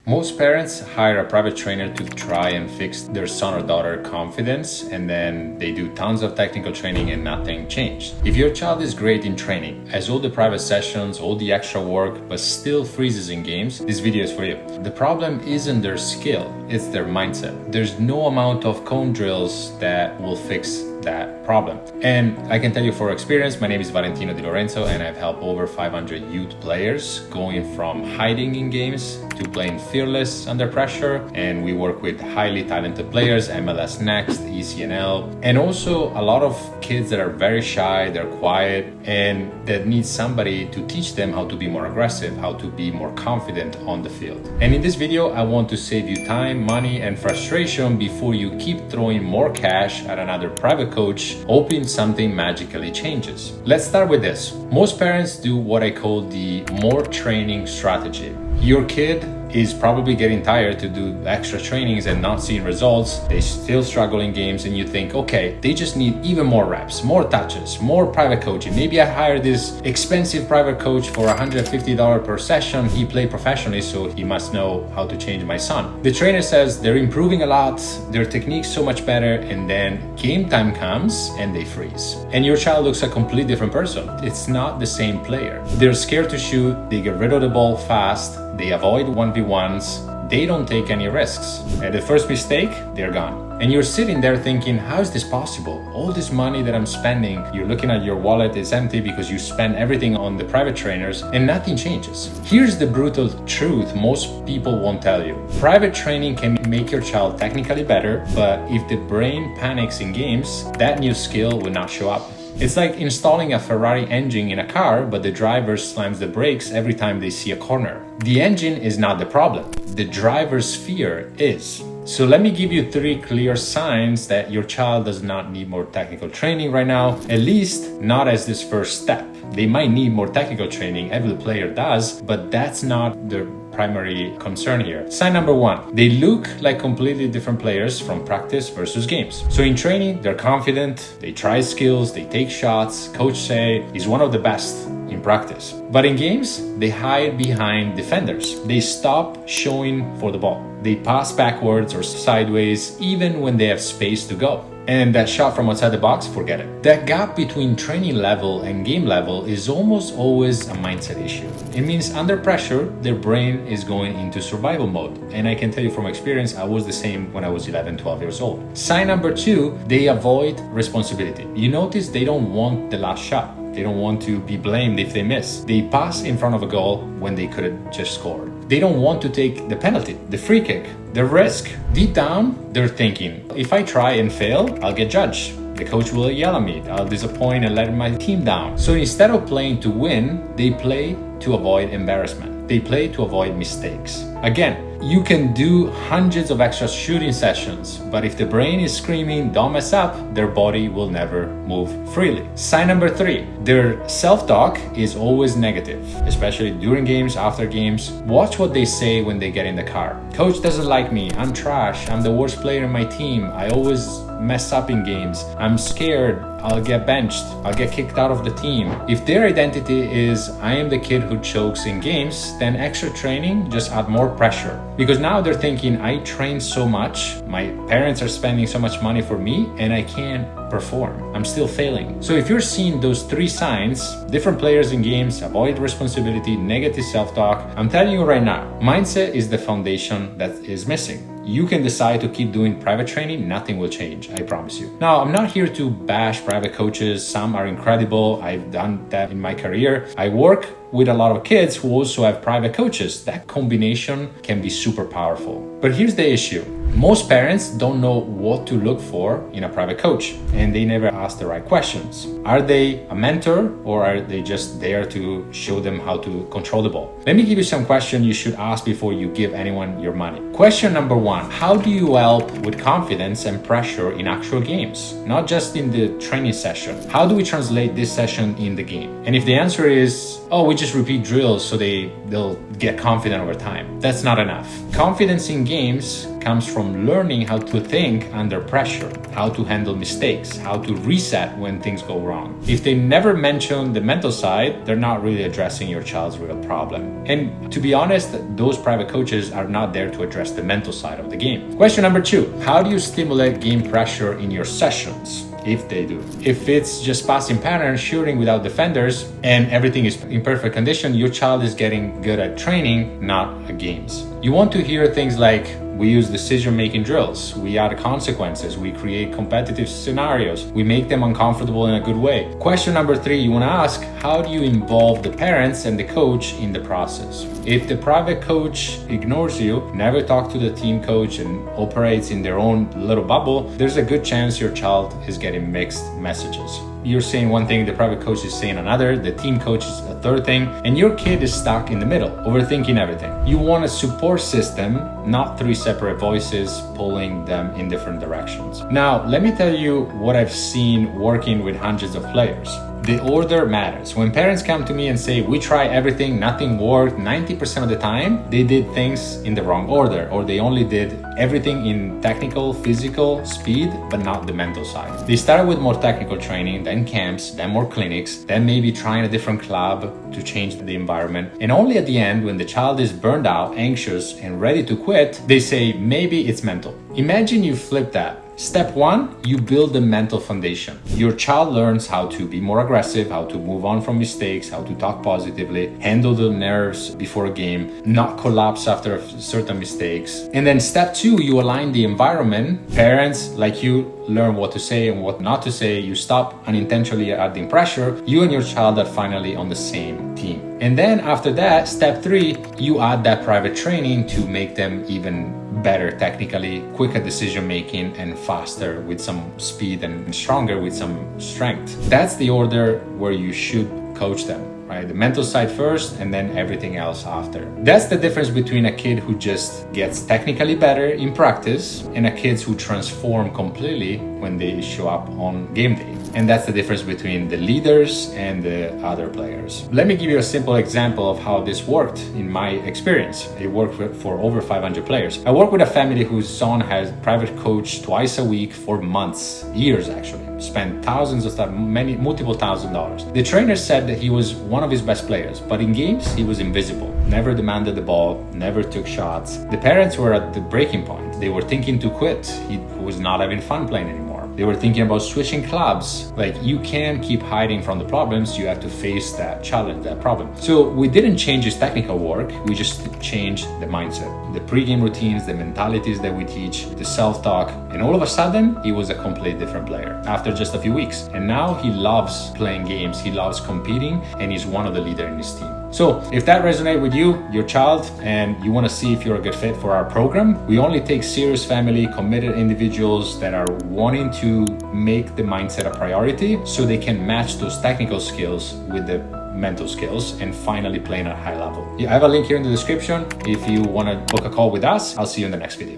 Most parents hire a private trainer to try and fix their son or daughter confidence, and then they do tons of technical training and nothing changed. If your child is great in training, has all the private sessions, all the extra work, but still freezes in games, this video is for you. The problem isn't their skill, it's their mindset. There's no amount of cone drills that will fix that problem. And I can tell you from experience, my name is Valentino Di Lorenzo, and I've helped over 500 youth players going from hiding in games to playing fearless under pressure. And we work with highly talented players, MLS Next, ECNL, and also a lot of kids that are very shy, they're quiet, and that need somebody to teach them how to be more aggressive, how to be more confident on the field. And in this video, I want to save you time, money, and frustration before you keep throwing more cash at another private coach, hoping something magically changes. Let's start with this. Most parents do what I call the more training strategy. Your kid is probably getting tired to do extra trainings and not seeing results. They still struggle in games, and you think, okay, they just need even more reps, more touches, more private coaching. Maybe I hire this expensive private coach for $150 per session. He played professionally, so he must know how to change my son. The trainer says they're improving a lot, their technique's so much better, and then game time comes and they freeze. And your child looks a completely different person. It's not the same player. They're scared to shoot, they get rid of the ball fast, they avoid 1v1s, they don't take any risks. At the first mistake, they're gone. And you're sitting there thinking, how is this possible? All this money that I'm spending, you're looking at your wallet, it's empty because you spend everything on the private trainers and nothing changes. Here's the brutal truth most people won't tell you. Private training can make your child technically better, but if the brain panics in games, that new skill will not show up. It's like installing a Ferrari engine in a car, but the driver slams the brakes every time they see a corner. The engine is not the problem. The driver's fear is. So let me give you 3 clear signs that your child does not need more technical training right now, at least not as this first step. They might need more technical training, every player does, but that's not the primary concern here. Sign number 1, they look like completely different players from practice versus games. So in training, they're confident, they try skills, they take shots, coach say he's one of the best in practice. But in games, they hide behind defenders. They stop showing for the ball. They pass backwards or sideways even when they have space to go. And that shot from outside the box, forget it. That gap between training level and game level is almost always a mindset issue. It means under pressure, their brain is going into survival mode. And I can tell you from experience, I was the same when I was 11, 12 years old. Sign number 2, they avoid responsibility. You notice they don't want the last shot. They don't want to be blamed if they miss. They pass in front of a goal when they could have just scored. They don't want to take the penalty, the free kick, the risk. Deep down, they're thinking, if I try and fail, I'll get judged. The coach will yell at me. I'll disappoint and let my team down. So instead of playing to win, they play to avoid embarrassment. They play to avoid mistakes. Again, you can do hundreds of extra shooting sessions, but if the brain is screaming, don't mess up, their body will never move freely. Sign number 3, their self-talk is always negative, especially during games, after games. Watch what they say when they get in the car. Coach doesn't like me, I'm trash, I'm the worst player in my team, I always mess up in games, I'm scared, I'll get benched, I'll get kicked out of the team. If their identity is, I am the kid who chokes in games, then extra training just add more pressure. Because now they're thinking, I train so much, my parents are spending so much money for me, and I can't perform. I'm still failing. So if you're seeing those 3 signs, different players in games, avoid responsibility, negative self-talk, I'm telling you right now, mindset is the foundation that is missing. You can decide to keep doing private training, nothing will change, I promise you. Now, I'm not here to bash private coaches. Some are incredible. I've done that in my career. I work with a lot of kids who also have private coaches. That combination can be super powerful. But here's the issue. Most parents don't know what to look for in a private coach, and they never ask the right questions. Are they a mentor, or are they just there to show them how to control the ball? Let me give you some questions you should ask before you give anyone your money. Question number 1, how do you help with confidence and pressure in actual games? Not just in the training session. How do we translate this session in the game? And if the answer is, oh, we just repeat drills so they'll get confident over time. That's not enough. Confidence in games comes from learning how to think under pressure, how to handle mistakes, how to reset when things go wrong. If they never mention the mental side, they're not really addressing your child's real problem. And to be honest, those private coaches are not there to address the mental side of the game. Question number 2, how do you stimulate game pressure in your sessions? If they do. If it's just passing patterns, shooting without defenders, and everything is in perfect condition, your child is getting good at training, not at games. You want to hear things like, we use decision-making drills, we add consequences, we create competitive scenarios, we make them uncomfortable in a good way. Question number 3, you want to ask, how do you involve the parents and the coach in the process? If the private coach ignores you, never talks to the team coach, and operates in their own little bubble, there's a good chance your child is getting mixed messages. You're saying one thing, the private coach is saying another, the team coach is a third thing, and your kid is stuck in the middle, overthinking everything. You want a support system, not 3 separate voices pulling them in different directions. Now, let me tell you what I've seen working with hundreds of players. The order matters. When parents come to me and say, we try everything, nothing worked, 90% of the time, they did things in the wrong order, or they only did everything in technical, physical, speed, but not the mental side. They started with more technical training, then camps, then more clinics, then maybe trying a different club to change the environment. And only at the end, when the child is burned out, anxious, and ready to quit, they say, maybe it's mental. Imagine you flip that. Step 1, you build the mental foundation. Your child learns how to be more aggressive, how to move on from mistakes, how to talk positively, handle the nerves before a game, not collapse after certain mistakes. And then step 2, you align the environment. Parents like you learn what to say and what not to say. You stop unintentionally adding pressure. You and your child are finally on the same team. And then after that, step 3, you add that private training to make them even better technically, quicker decision making, and faster with some speed and stronger with some strength. That's the order where you should coach them. Right? The mental side first and then everything else after. That's the difference between a kid who just gets technically better in practice and a kid who transform completely when they show up on game day. And that's the difference between the leaders and the other players. Let me give you a simple example of how this worked in my experience. It worked for over 500 players. I work with a family whose son has private coach twice a week for months, years actually. Spent thousands of dollars, multiple $1,000s. The trainer said that he was one of his best players, but in games he was invisible. Never demanded the ball, never took shots. The parents were at the breaking point. They were thinking to quit. He was not having fun playing anymore. They were thinking about switching clubs. Like, you can't keep hiding from the problems. You have to face that challenge, that problem. So we didn't change his technical work. We just changed the mindset, the pre-game routines, the mentalities that we teach, the self-talk. And all of a sudden, he was a completely different player after just a few weeks. And now he loves playing games. He loves competing, and he's one of the leaders in his team. So if that resonates with you, your child, and you want to see if you're a good fit for our program, we only take serious family, committed individuals that are wanting to make the mindset a priority so they can match those technical skills with the mental skills and finally playing at a high level. I have a link here in the description. If you want to book a call with us, I'll see you in the next video.